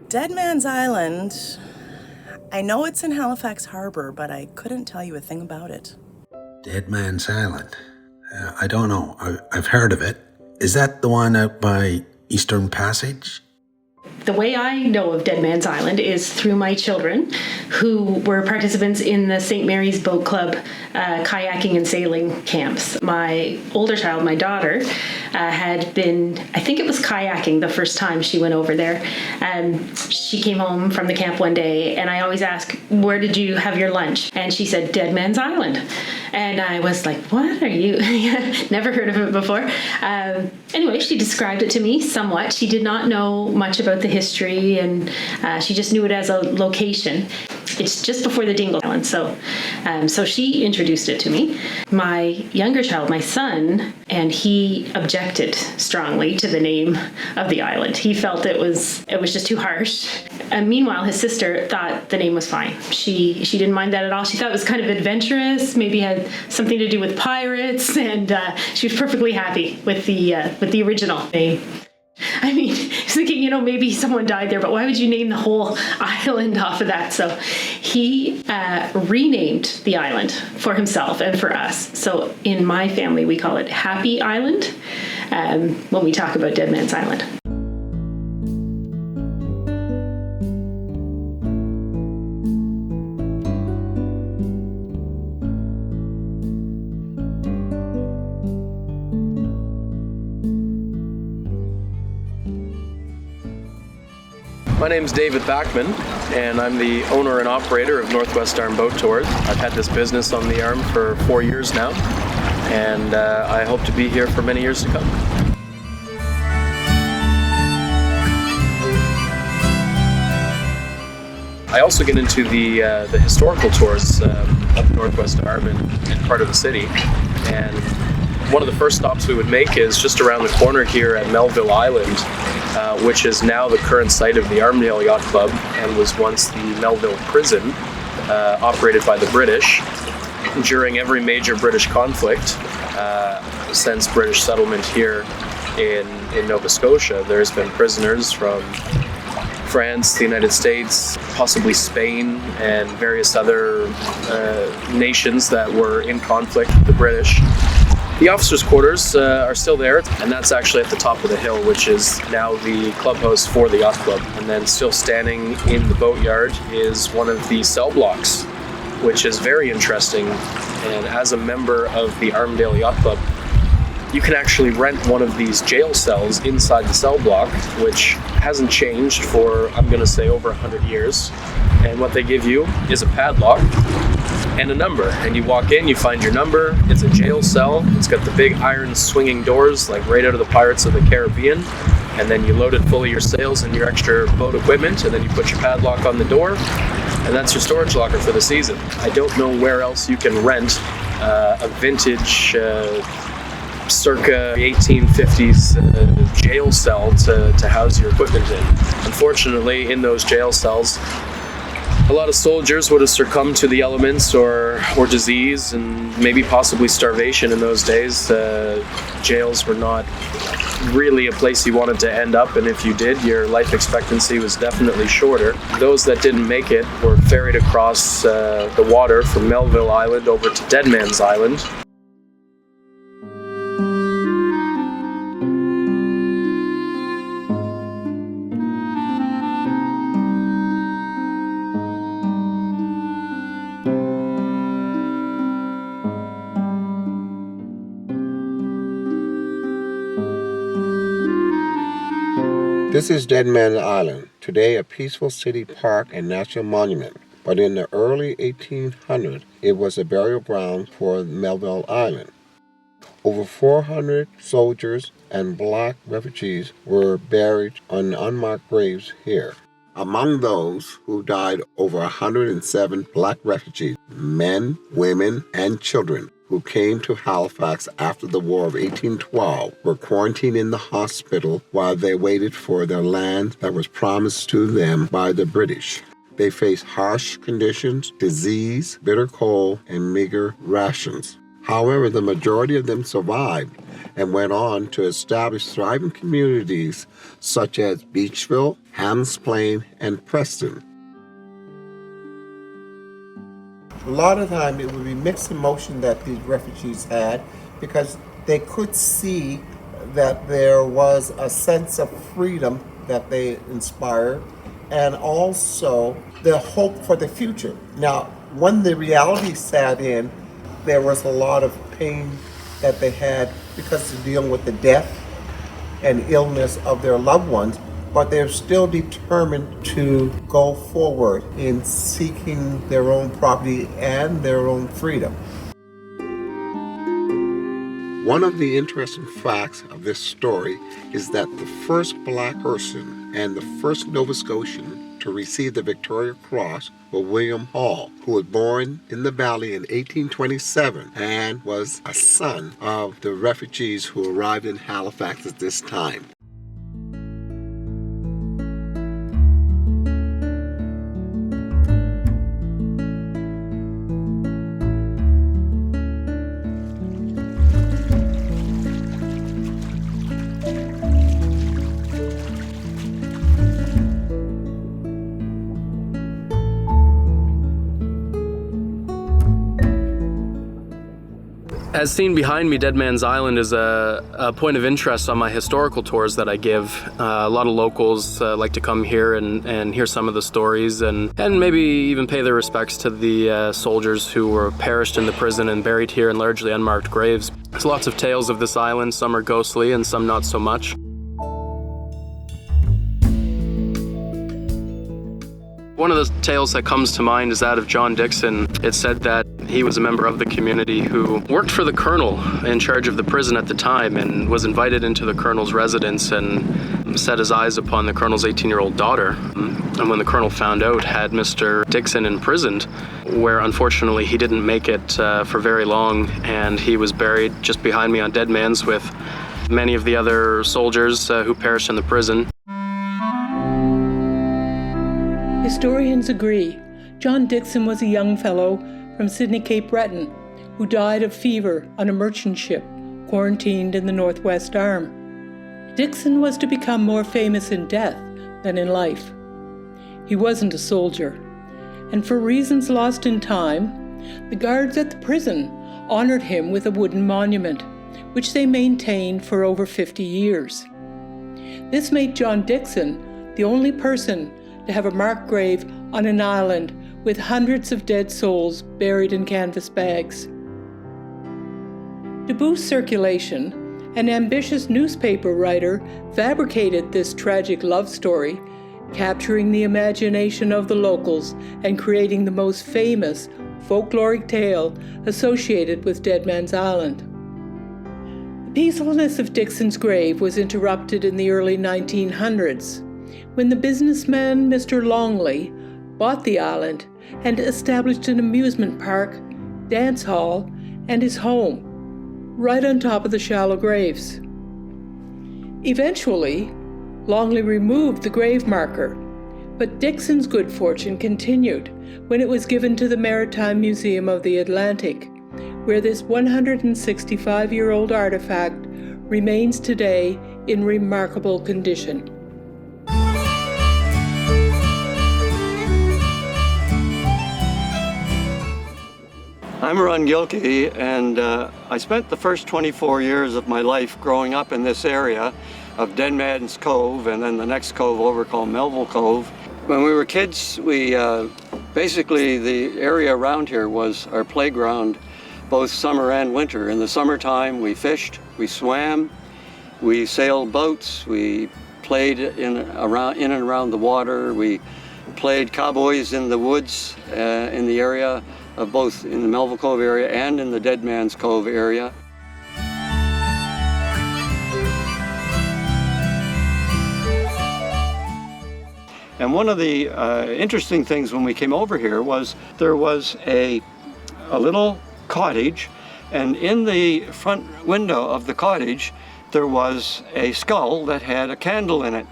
Deadman's Island, I know it's in Halifax Harbour, but I couldn't tell you a thing about it. Deadman's Island? I don't know. I've heard of it. Is that the one out by Eastern Passage? The way I know of Deadman's Island is through my children, who were participants in the St. Mary's Boat Club kayaking and sailing camps. My older child, my daughter, had been, I think it was kayaking the first time she went over there. She came home from the camp one day, and I always ask, where did you have your lunch? And she said, Deadman's Island. And I was like, what are you? Never heard of it before. Anyway, she described it to me somewhat. She did not know much about the history, and she just knew it as a location. It's just before the Dingle Island, so she introduced it to me. My younger child, my son, and he objected strongly to the name of the island. He felt it was just too harsh. Meanwhile, his sister thought the name was fine. She didn't mind that at all. She thought it was kind of adventurous, maybe had something to do with pirates, and she was perfectly happy with the original name. I mean, I was thinking, maybe someone died there, but why would you name the whole island off of that? So he renamed the island for himself and for us. So in my family, we call it Happy Island when we talk about Deadman's Island. My name's David Backman, and I'm the owner and operator of Northwest Arm Boat Tours. I've had this business on the Arm for 4 years now, and I hope to be here for many years to come. I also get into the historical tours of Northwest Arm and part of the city, and one of the first stops we would make is just around the corner here at Melville Island, which is now the current site of the Armdale Yacht Club and was once the Melville Prison, operated by the British. During every major British conflict since British settlement here in Nova Scotia, there's been prisoners from France, the United States, possibly Spain, and various other nations that were in conflict with the British. The officers' quarters are still there, and that's actually at the top of the hill, which is now the clubhouse for the yacht club. And then still standing in the boatyard is one of the cell blocks, which is very interesting. And as a member of the Armdale Yacht Club, you can actually rent one of these jail cells inside the cell block, which hasn't changed for, I'm going to say, over 100 years. And what they give you is a padlock and a number, and you walk in, you find your number. It's a jail cell. It's got the big iron swinging doors, like right out of the Pirates of the Caribbean, and then you load it full of your sails and your extra boat equipment, and then you put your padlock on the door, and that's your storage locker for the season. I don't know where else you can rent a vintage circa 1850s jail cell to house your equipment in. Unfortunately, in those jail cells, a lot of soldiers would have succumbed to the elements or disease and maybe possibly starvation in those days. Jails were not really a place you wanted to end up, and if you did, your life expectancy was definitely shorter. Those that didn't make it were ferried across the water from Melville Island over to Deadman's Island. This is Deadman Island, today a peaceful city park and national monument, but in the early 1800s, it was a burial ground for Melville Island. Over 400 soldiers and black refugees were buried on unmarked graves here. Among those who died, over 107 black refugees, men, women, and children, who came to Halifax after the War of 1812, were quarantined in the hospital while they waited for their land that was promised to them by the British. They faced harsh conditions, disease, bitter cold, and meager rations. However, the majority of them survived and went on to establish thriving communities such as Beachville, Hams Plain, and Preston. A lot of time it would be mixed emotion that these refugees had because they could see that there was a sense of freedom that they inspired and also the hope for the future. Now, when the reality sat in, there was a lot of pain that they had because of dealing with the death and illness of their loved ones, but they're still determined to go forward in seeking their own property and their own freedom. One of the interesting facts of this story is that the first Black person and the first Nova Scotian to receive the Victoria Cross was William Hall, who was born in the Valley in 1827 and was a son of the refugees who arrived in Halifax at this time. As seen behind me, Deadman's Island is a point of interest on my historical tours that I give. A lot of locals like to come here and hear some of the stories and maybe even pay their respects to the soldiers who were perished in the prison and buried here in largely unmarked graves. There's lots of tales of this island. Some are ghostly and some not so much. One of the tales that comes to mind is that of John Dixon. It's said that he was a member of the community who worked for the colonel in charge of the prison at the time and was invited into the colonel's residence and set his eyes upon the colonel's 18-year-old daughter. And when the colonel found out, had Mr. Dixon imprisoned, where unfortunately he didn't make it for very long, and he was buried just behind me on Deadman's with many of the other soldiers who perished in the prison. Historians agree. John Dixon was a young fellow from Sydney, Cape Breton, who died of fever on a merchant ship quarantined in the Northwest Arm. Dixon was to become more famous in death than in life. He wasn't a soldier, and for reasons lost in time, the guards at the prison honored him with a wooden monument, which they maintained for over 50 years. This made John Dixon the only person to have a marked grave on an island with hundreds of dead souls buried in canvas bags. To boost circulation, an ambitious newspaper writer fabricated this tragic love story, capturing the imagination of the locals and creating the most famous folkloric tale associated with Deadman's Island. The peacefulness of Dixon's grave was interrupted in the early 1900s, when the businessman Mr. Longley bought the island and established an amusement park, dance hall, and his home, right on top of the shallow graves. Eventually, Longley removed the grave marker, but Dixon's good fortune continued when it was given to the Maritime Museum of the Atlantic, where this 165-year-old artifact remains today in remarkable condition. I'm Ron Gilkey, and I spent the first 24 years of my life growing up in this area of Deadman's Cove and then the next cove over called Melville Cove. When we were kids, we basically the area around here was our playground both summer and winter. In the summertime we fished, we swam, we sailed boats, we played in and around the water, we played cowboys in the woods in the area of both in the Melville Cove area and in the Deadman's Cove area. And one of the interesting things when we came over here was there was a little cottage, and in the front window of the cottage there was a skull that had a candle in it.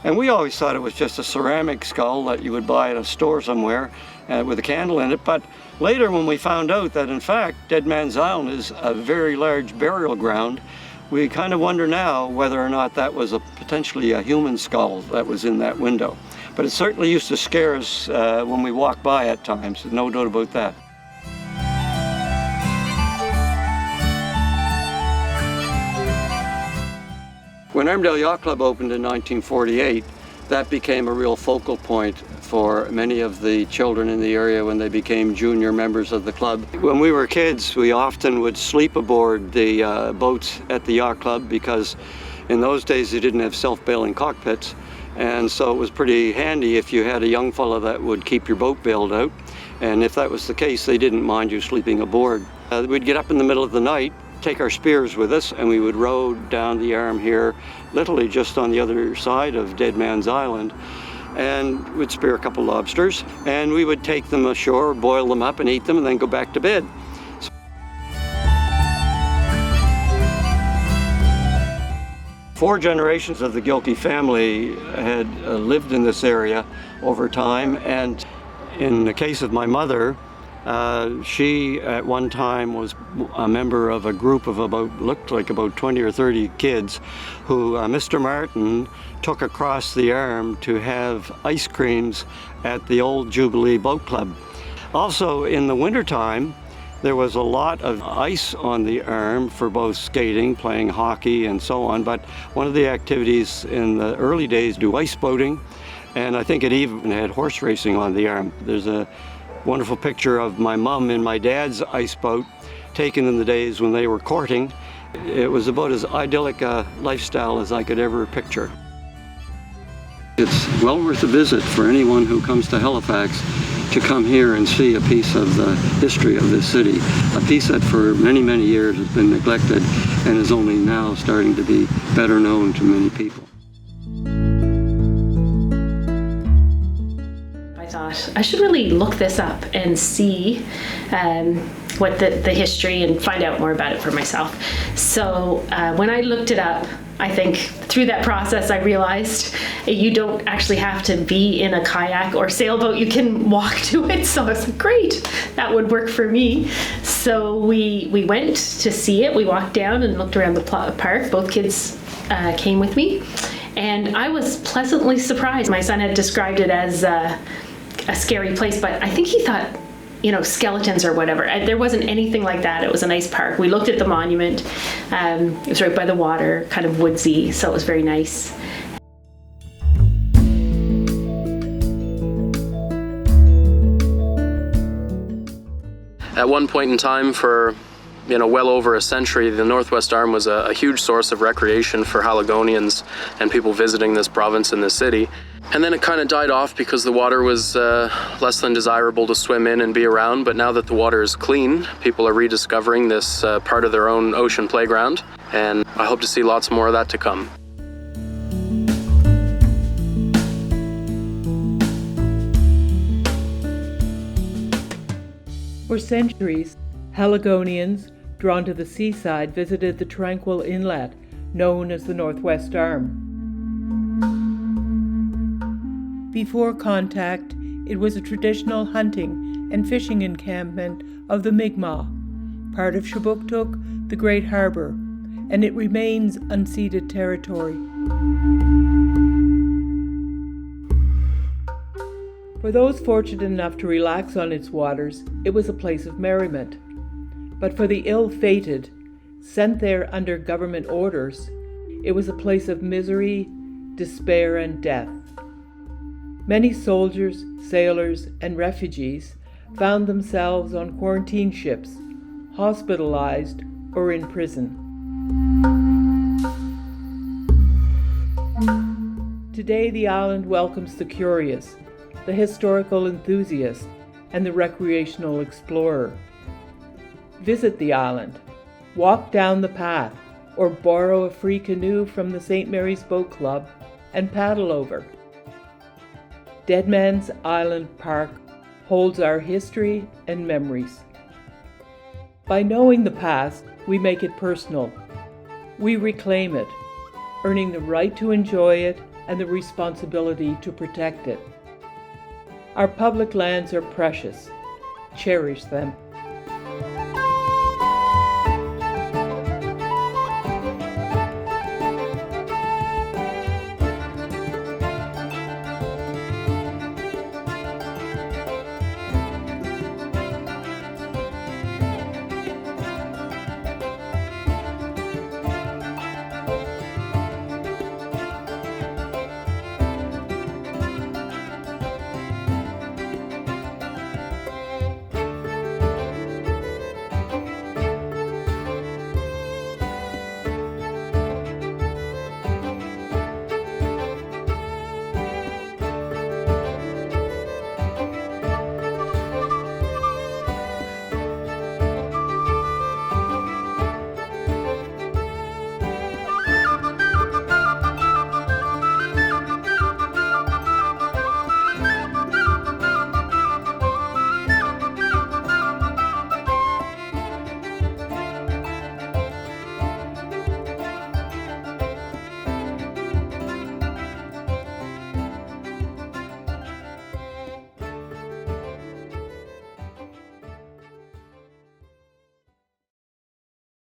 And we always thought it was just a ceramic skull that you would buy at a store somewhere with a candle in it. But later when we found out that in fact Deadman's Island is a very large burial ground, we kind of wonder now whether or not that was potentially a human skull that was in that window. But it certainly used to scare us when we walked by at times, no doubt about that. When Armadale Yacht Club opened in 1948, that became a real focal point for many of the children in the area when they became junior members of the club. When we were kids, we often would sleep aboard the boats at the yacht club because in those days they didn't have self-bailing cockpits, and so it was pretty handy if you had a young fella that would keep your boat bailed out, and if that was the case, they didn't mind you sleeping aboard. We'd get up in the middle of the night, take our spears with us, and we would row down the arm here, literally just on the other side of Deadman's Island, and we'd spear a couple lobsters, and we would take them ashore, boil them up and eat them, and then go back to bed. Four generations of the Gilkey family had lived in this area over time, and in the case of my mother, she at one time was a member of a group of looked like about 20 or 30 kids who Mr. Martin took across the arm to have ice creams at the old Jubilee Boat Club. Also in the wintertime, there was a lot of ice on the arm for both skating, playing hockey and so on, but one of the activities in the early days do ice boating, and I think it even had horse racing on the arm. There's a wonderful picture of my mom in my dad's ice boat taken in the days when they were courting. It was about as idyllic a lifestyle as I could ever picture. It's well worth a visit for anyone who comes to Halifax to come here and see a piece of the history of this city, a piece that for many, many years has been neglected and is only now starting to be better known to many people. I should really look this up and see what the history and find out more about it for myself. So when I looked it up, I think through that process I realized you don't actually have to be in a kayak or sailboat, you can walk to it. So I was like, great, that would work for me. So we went to see it. We walked down and looked around the park. Both kids came with me, and I was pleasantly surprised. My son had described it as a scary place, but I think he thought, skeletons or whatever. There wasn't anything like that. It was a nice park. We looked at the monument. It was right by the water, kind of woodsy, so it was very nice. At one point in time, for well over a century, the Northwest Arm was a huge source of recreation for Haligonians and people visiting this province and this city. And then it kind of died off because the water was less than desirable to swim in and be around. But now that the water is clean, people are rediscovering this part of their own ocean playground. And I hope to see lots more of that to come. For centuries, Haligonians, drawn to the seaside, visited the tranquil inlet known as the Northwest Arm. Before contact, it was a traditional hunting and fishing encampment of the Mi'kmaq, part of Shabuktuk, the Great Harbour, and it remains unceded territory. For those fortunate enough to relax on its waters, it was a place of merriment. But for the ill-fated, sent there under government orders, it was a place of misery, despair, and death. Many soldiers, sailors, and refugees found themselves on quarantine ships, hospitalized, or in prison. Today, the island welcomes the curious, the historical enthusiast, and the recreational explorer. Visit the island, walk down the path, or borrow a free canoe from the St. Mary's Boat Club and paddle over. Deadman's Island Park holds our history and memories. By knowing the past, we make it personal. We reclaim it, earning the right to enjoy it and the responsibility to protect it. Our public lands are precious. Cherish them.